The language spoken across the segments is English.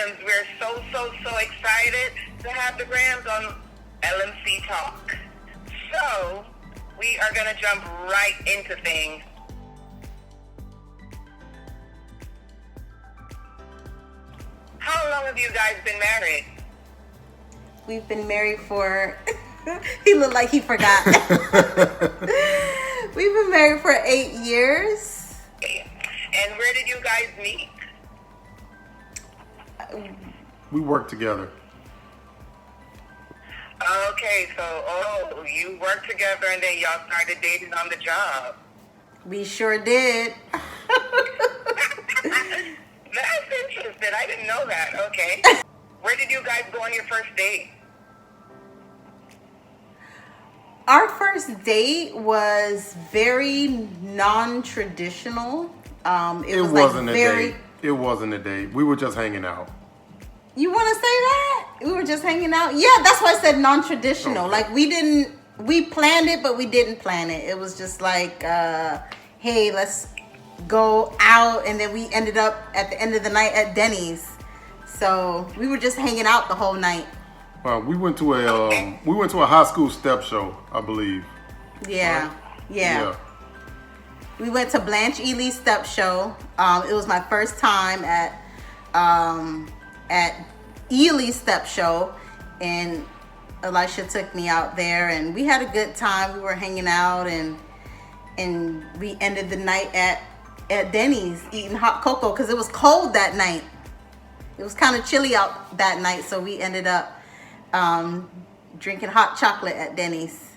Grams. We're so excited to have the Grams on LMC Talk. So, we are going to jump right into things. How long have you guys been married? We've been married for... He looked like he forgot. We've been married for 8 years. And where did you guys meet? We work together. Okay, so, you worked together and then y'all started dating on the job. We sure did. That's interesting. I didn't know that. Okay. Where did you guys go on your first date? Our first date was very non-traditional. It was wasn't like a date. It wasn't a date. We were just hanging out. You want to say that? We were just hanging out? Yeah, that's why I said non-traditional. Okay. Like we planned it, but we didn't plan it. It was just like, hey, let's go out. And then we ended up at the end of the night at Denny's. So we were just hanging out the whole night. We went to a high school step show, I believe. Yeah, Right? yeah. We went to Blanche Ely's step show. It was my first time at Ely's step show, and Elisha took me out there, and we had a good time. We were hanging out, and we ended the night at Denny's eating hot cocoa because it was cold that night. It was kind of chilly out that night, so we ended up drinking hot chocolate at Denny's.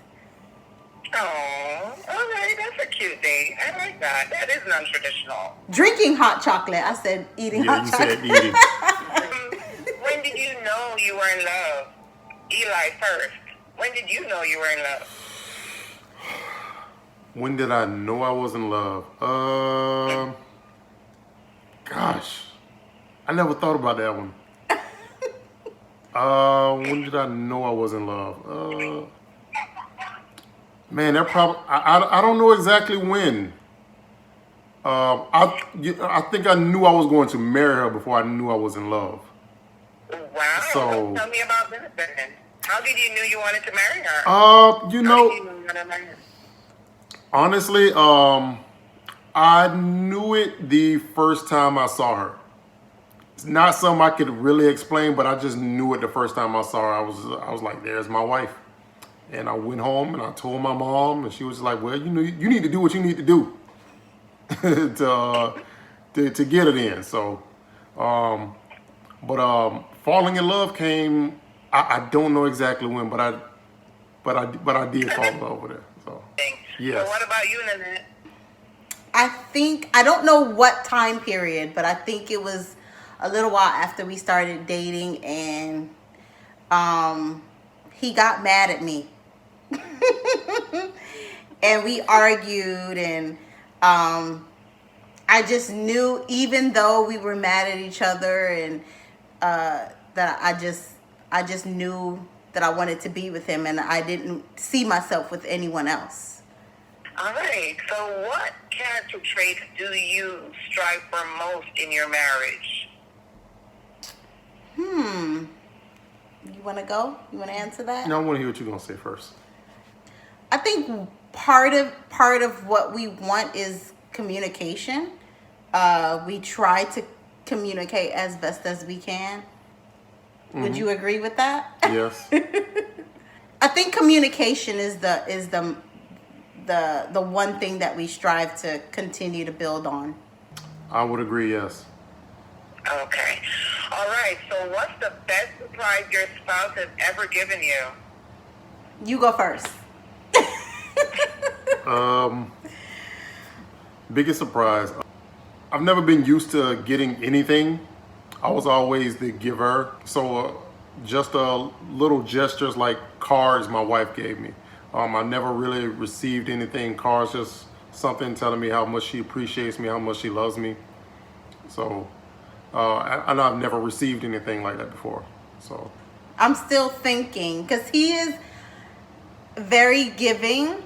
Oh, okay, that's a cute date. I like that. That is non-traditional. Drinking hot chocolate. I said eating Yeah, hot you chocolate. said eating. When did you know you were in love? Eli first. When did you know you were in love? When did I know I was in love? Gosh, I never thought about that one. When did I know I was in love? Man, that probably I don't know exactly when. I think I knew I was going to marry her before I knew I was in love. Wow. So- Tell me about that then. How did you know you wanted to marry her? You How did know, you know you wanted to marry her? honestly, I knew it the first time I saw her. It's not something I could really explain, but I just knew it the first time I saw her. I was like, "There's my wife." And I went home and I told my mom, and she was like, "Well, you need to do what you need to do to get it in." So, falling in love came. I don't know exactly when, but I did fall in love with her. So, yes. So what about you, Nanette? I don't know what time period, but I think it was a little while after we started dating, and he got mad at me. And we argued, and I just knew, even though we were mad at each other, and that I just knew that I wanted to be with him, and I didn't see myself with anyone else. All right. So what character traits do you strive for most in your marriage? You want to go? You want to answer that? I want to hear what you're gonna say first. I think part of what we want is communication. We try to communicate as best as we can. Would you agree with that? Yes. I think communication is the one thing that we strive to continue to build on. I would agree. Yes. Okay. All right. So what's the best surprise your spouse has ever given you? You go first. Biggest surprise. I've never been used to getting anything. I was always the giver. So just little gestures like cards my wife gave me. I never really received anything. Cards, just something telling me how much she appreciates me, how much she loves me. So, and I've never received anything like that before. So I'm still thinking, because he is very giving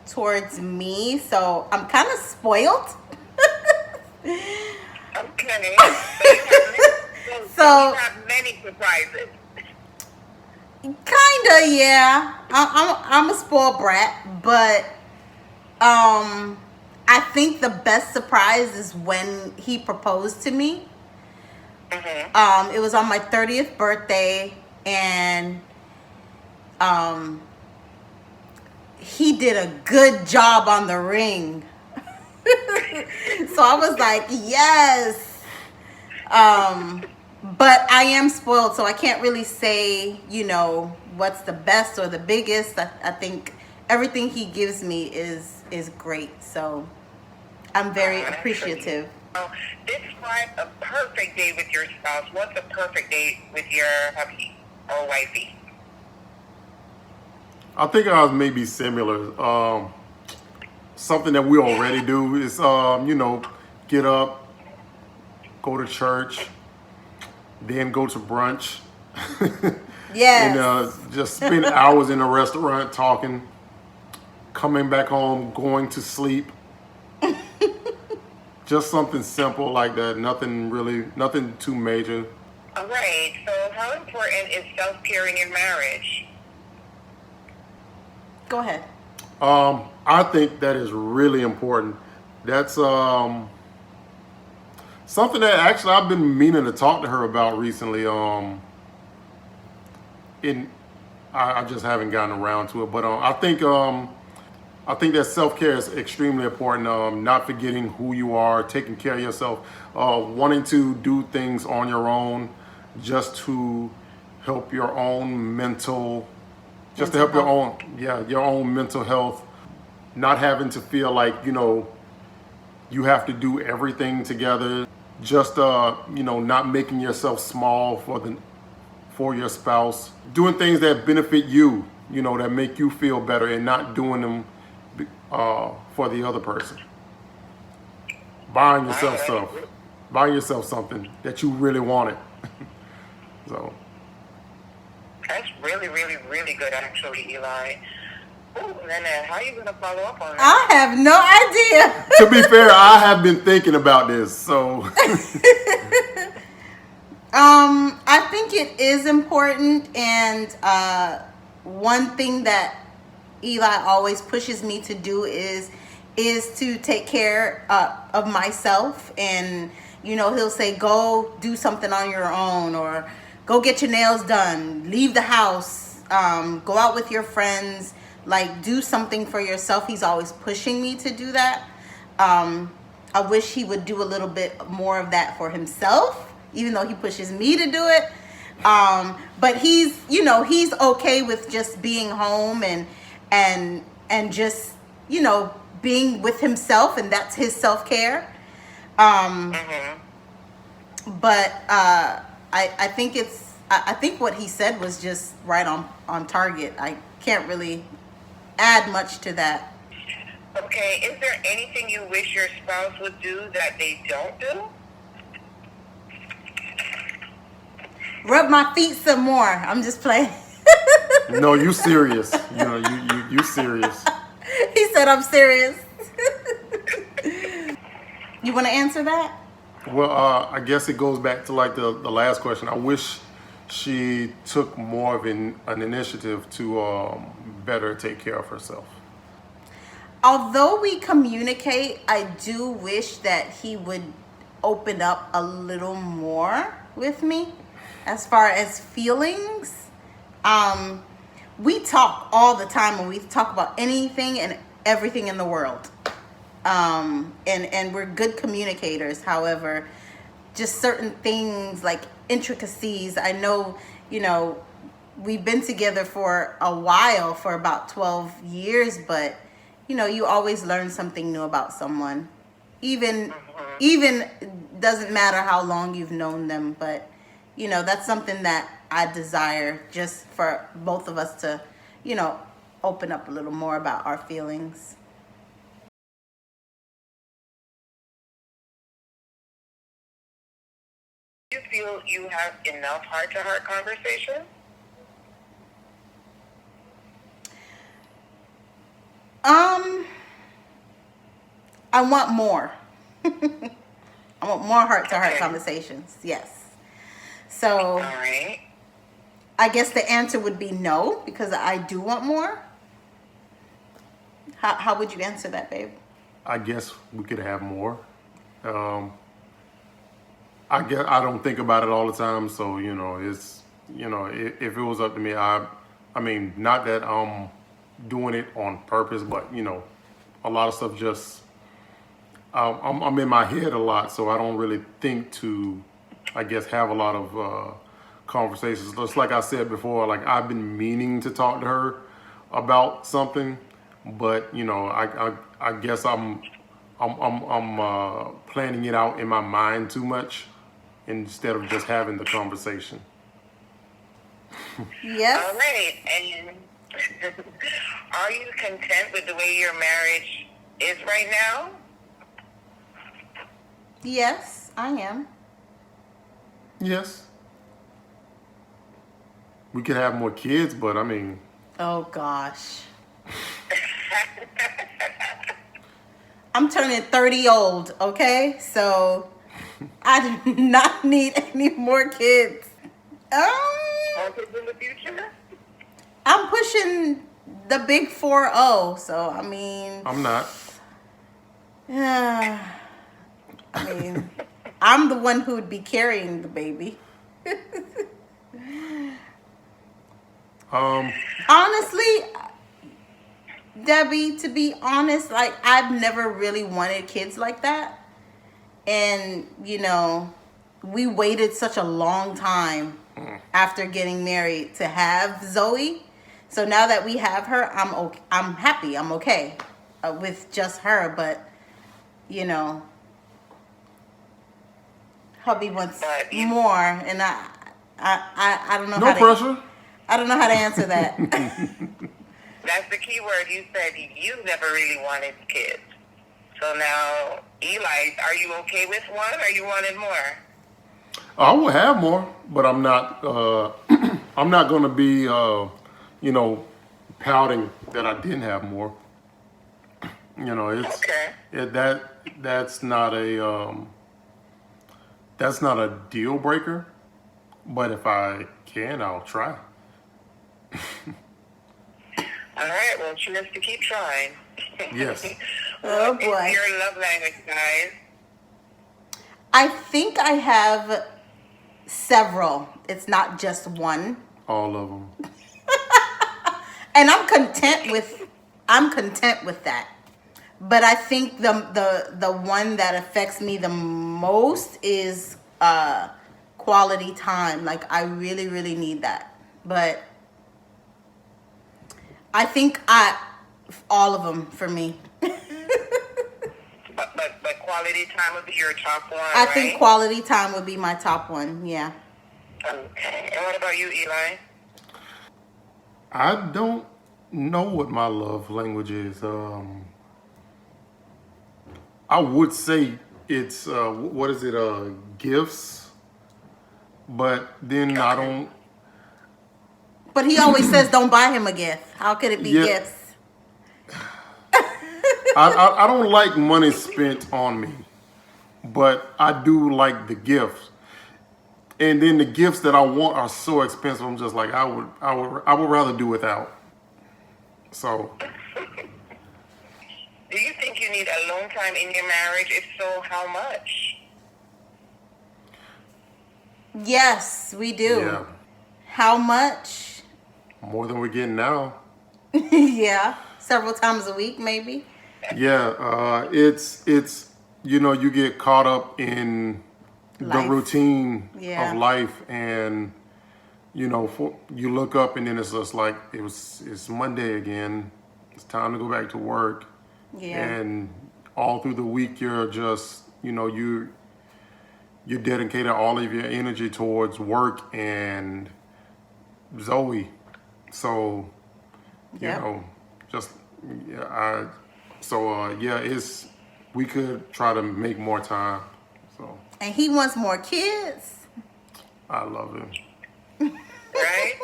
towards me, so I'm kind of spoiled. Okay. So you So have many surprises. kinda, yeah. I'm a spoiled brat, but I think the best surprise is when he proposed to me. Mhm. It was on my 30th birthday, and um, he did a good job on the ring. So I was like, yes. But I am spoiled, so I can't really say, what's the best or the biggest. I think everything he gives me is great. So I'm very That's sweet. appreciative. So describe a perfect day with your spouse. What's a perfect day with your hubby or wifey? I think ours may be similar. Something that we already do is, get up, go to church, then go to brunch, and Yes. just spend hours in a restaurant talking, coming back home, going to sleep. Just something simple like that. Nothing too major. All right. So how important is self-care in your marriage? Go ahead. I think that is really important. That's something that actually I've been meaning to talk to her about recently. In I just haven't gotten around to it, but I think that self care is extremely important. Not forgetting who you are, taking care of yourself, wanting to do things on your own, just to help your own just to Mental help your health. own, yeah, your own mental health. Not having to feel like you have to do everything together. Just not making yourself small for your spouse. Doing things that benefit you, that make you feel better, and not doing them for the other person. Buying Wow, yourself stuff, buying yourself something that you really wanted. So that's really, really, really good, actually, Eli. Oh, and then how are you going to follow up on that? I have no idea. to be fair, I have been thinking about this. So I think it is important, and one thing that Eli always pushes me to do is to take care of myself, and he'll say, go do something on your own, or go get your nails done, leave the house, go out with your friends, like do something for yourself. He's always pushing me to do that. I wish he would do a little bit more of that for himself, even though he pushes me to do it. But he's okay with just being home and just being with himself, and that's his self-care. Mm-hmm. But I think I think what he said was just right on target. I can't really add much to that. Okay, is there anything you wish your spouse would do that they don't do? Rub my feet some more. I'm just playing. no, you serious? You serious? He said I'm serious. You want to answer that? Well, I guess it goes back to like the last question. I wish she took more of an initiative to better take care of herself. Although we communicate, I do wish that he would open up a little more with me as far as feelings. We talk all the time, and we talk about anything and everything in the world. And we're good communicators. However, just certain things like intricacies. I know, we've been together for a while, for about 12 years, but you always learn something new about someone. Even doesn't matter how long you've known them, but that's something that I desire, just for both of us to, open up a little more about our feelings. Do you feel you have enough heart-to-heart conversation? I want more. I I want more heart-to-heart Okay. conversations. Yes. So All right. I guess the answer would be no, because I do want more. How would you answer that, babe? I guess we could have more. Um, I guess I don't think about it all the time, so it's if it was up to me, I mean, not that I'm doing it on purpose, but a lot of stuff just I'm in my head a lot, so I don't really think to, I guess, have a lot of conversations. Just like I said before, like I've been meaning to talk to her about something, but I guess I'm planning it out in my mind too much instead of just having the conversation. Yes. All right. And are you content with the way your marriage is right now? Yes, I am. Yes, we could have more kids, but I mean, Oh gosh. I'm turning 30 old, okay? So I do not need any more kids. More kids in the future? I'm pushing the big 4-0, so I mean, I'm not. I mean, I'm the one who would be carrying the baby. Honestly, Debbie, to be honest, like I've never really wanted kids like that. And, we waited such a long time after getting married to have Zoe. So now that we have her, I'm okay, I'm happy. I'm okay with just her, but hubby wants But you- more, and I don't know No how to pressure. I don't know how to answer that. That's the key word. You said you never really wanted kids. So now, Eli, are you okay with one or you wanted more? I will have more, but I'm not. I'm not going to be, pouting that I didn't have more. It's Okay. that's not a deal breaker. But if I can, I'll try. All right. Well, cheers to keep trying. Yes. Oh, What boy. is your love language, guys? I think I have several. It's not just one. All of them. And I'm content with that. But I think the one that affects me the most is quality time. Like I really, really need that. But I think all of them for me. But quality time would be your top one, I right? think quality time would be my top one. Yeah. Okay. And what about you, Eli? I don't know what my love language is. I would say it's what is it? Gifts, but then I don't. But he always says don't buy him a gift. How could it be Yeah. gifts? I don't like money spent on me, but I do like the gifts. And then the gifts that I want are so expensive. I'm just like I would rather do without. So Do you think you need alone time in your marriage? If so, how much? Yes, we do. yeah, How much? more than we're getting now. Yeah. Several times a week, maybe. Yeah, it's you get caught up in the Life. routine Yeah. of life, and you look up and then it's just like it's Monday again. It's time to go back to work. Yeah. And all through the week, you're just you dedicated all of your energy towards work and Zoe. So Yeah. just yeah, it's we could try to make more time. So And he wants more kids. I love him. Right?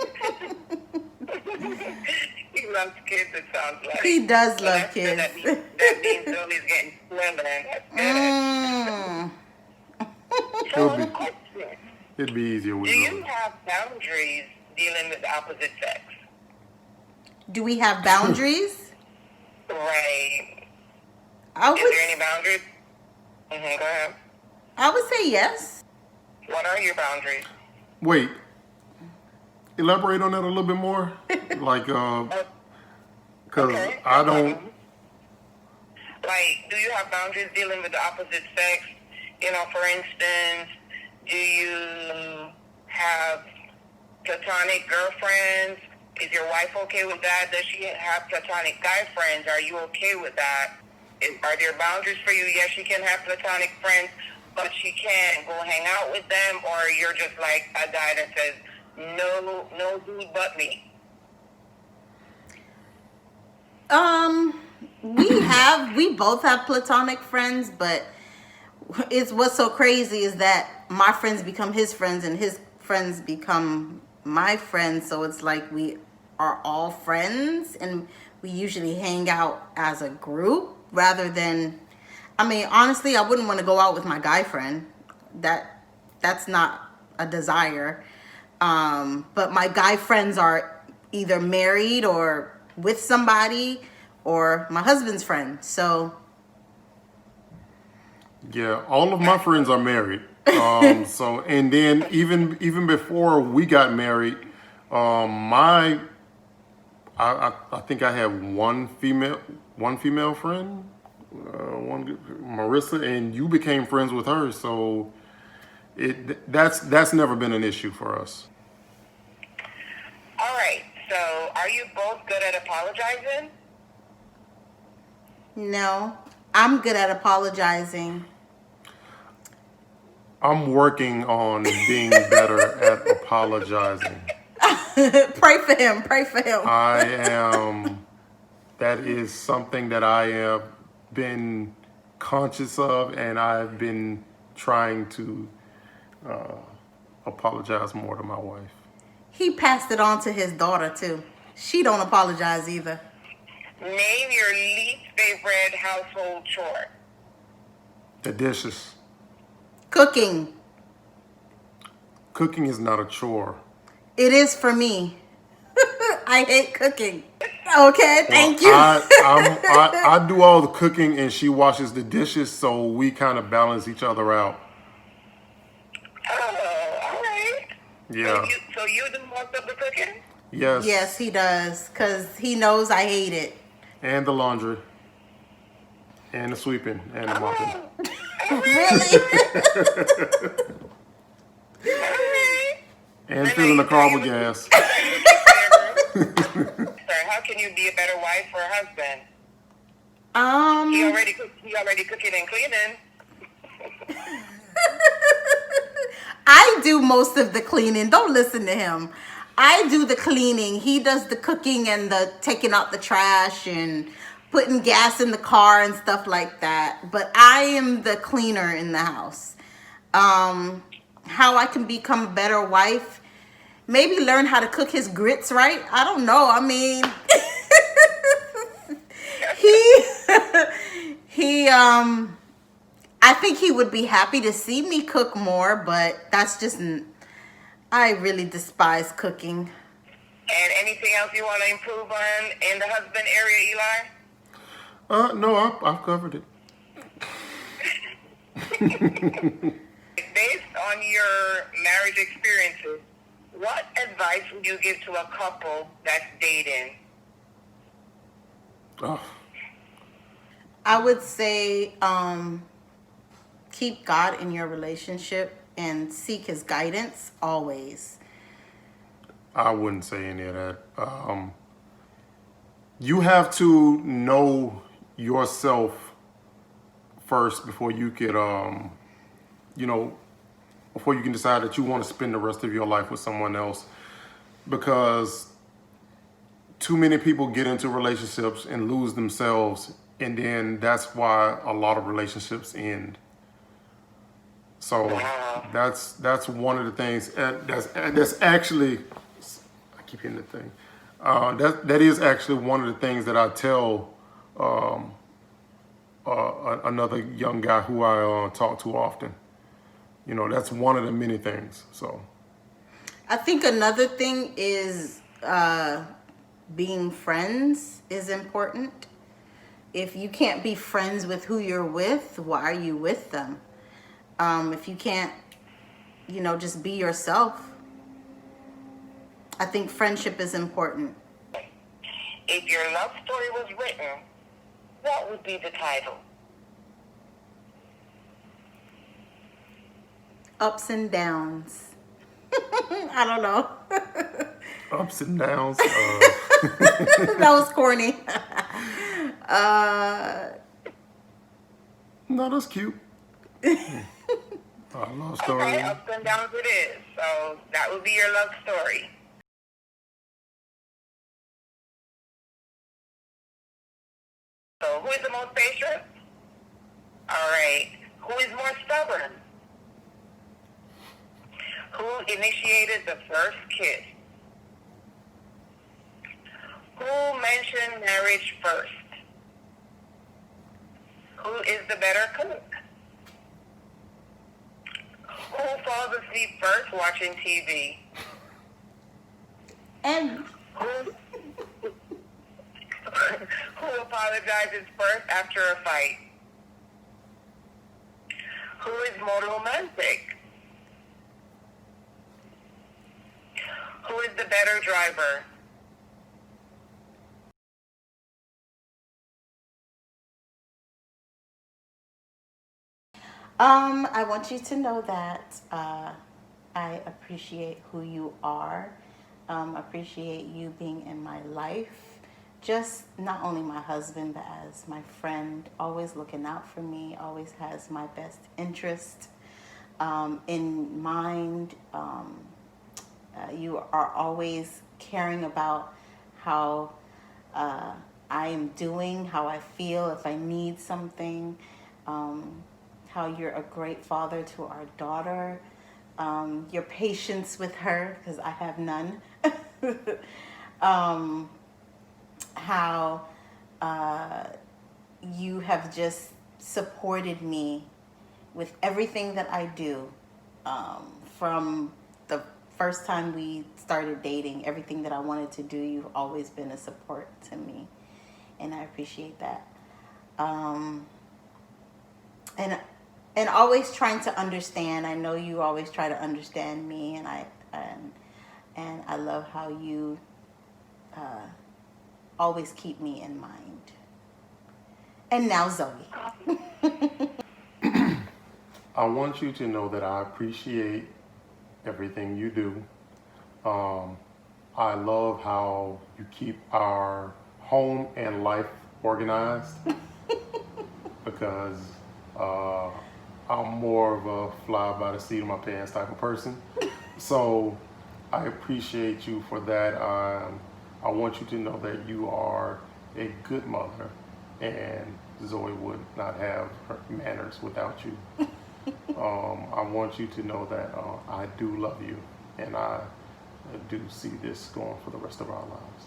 He loves kids, it sounds like. He does So love that's good. kids. That means Zoe's getting slimmer. That's good. So the question, it'd be easier with do you girls. have boundaries dealing with the opposite sex? Do we have boundaries? Right. I Is there would, any boundaries? Go ahead. I would say yes. What are your boundaries? Wait, elaborate on that a little bit more. Like, because Okay. I don't. Like, do you have boundaries dealing with the opposite sex? You know, for instance, do you have platonic girlfriends? Is your wife okay with that? Does she have platonic guy friends? Are you okay with that? Are there boundaries for you? Yes, she can have platonic friends, but she can't go hang out with them, or you're just like a guy that says, no dude but me. We both have platonic friends, but what's so crazy is that my friends become his friends and his friends become my friends. So it's like we are all friends and we usually hang out as a group rather than, I mean, honestly, I wouldn't want to go out with my guy friend. That's not a desire. But my guy friends are either married or with somebody or my husband's friend. So Yeah, all of my friends are married. So and then even before we got married, my I think I had one female friend, one Marissa, and you became friends with her. So that's never been an issue for us. All right. So, are you both good at apologizing? no, I'm good at apologizing. I'm working on being better at apologizing. Pray for him. Pray for him. I am. That is something that I have been conscious of, and I've been trying to apologize more to my wife. He passed it on to his daughter too. She don't apologize either. Name your least favorite household chore. The dishes. Cooking. Cooking is not a chore. It is for me. I hate cooking. Okay, thank you. I do all the cooking and she washes the dishes, so we kind of balance each other out. Oh, all right. Yeah. So you do most of the cooking? Yes. Yes, he does, because he knows I hate it. And the laundry. And the sweeping. And the mopping. Really? All right. And filling the car with gas. Sir, how can you be a better wife or husband? He already cooking and cleaning. I do most of the cleaning. Don't listen to him. I do the cleaning. He does the cooking and the taking out the trash and putting gas in the car and stuff like that. But I am the cleaner in the house. How I can become a better wife? Maybe learn how to cook his grits right. I don't know. I mean, he I think he would be happy to see me cook more, but that's just, I really despise cooking. And anything else you want to improve on in the husband area, Eli? No, I've covered it. Based on your marriage experiences, what advice would you give to a couple that's dating? Oh, I would say keep God in your relationship and seek his guidance always. I wouldn't say any of that. You have to know yourself first before you could, before you can decide that you want to spend the rest of your life with someone else. Because too many people get into relationships and lose themselves, and then that's why a lot of relationships end. So that's one of the things. That's actually, I keep hitting the thing. That is actually one of the things that I tell another young guy who I talk to often. You know, that's one of the many things. So I think another thing is being friends is important. If you can't be friends with who you're with, why are you with them? If you can't, just be yourself, I think friendship is important. If your love story was written, what would be the title? Ups and downs. I don't know. ups and downs. That was corny. No, that's cute. Our love story. Okay, ups and downs it is. So that would be your love story. So who is the most patient? All right. Who is more stubborn? Who initiated the first kiss? Who mentioned marriage first? Who is the better cook? Who falls asleep first watching TV? And Who apologizes first after a fight? Who is more romantic? Who is the better driver? I want you to know that I appreciate who you are. Appreciate you being in my life. Just not only my husband, but as my friend, always looking out for me, always has my best interest in mind. You are always caring about how I am doing, how I feel, if I need something, how you're a great father to our daughter, your patience with her, because I have none, how you have just supported me with everything that I do, from the first time we started dating, everything that I wanted to do, you've always been a support to me, and I appreciate that. And always trying to understand. I know you always try to understand me, and I love how you always keep me in mind. And now Zoe. I want you to know that I appreciate everything you do. I love how you keep our home and life organized because I'm more of a fly by the seat of my pants type of person. So I appreciate you for that. I want you to know that you are a good mother, and Zoe would not have her manners without you. I want you to know that I do love you, and I do see this going for the rest of our lives.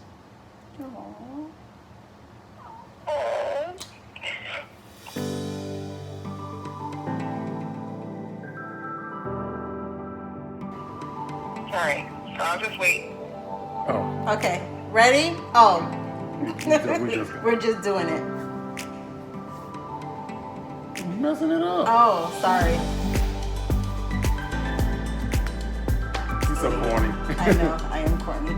Aww. Sorry, so I'll just wait. Oh, Okay, ready? Oh, we're we're just doing it. messing it up. Oh, sorry. He's so corny. I know, I am corny.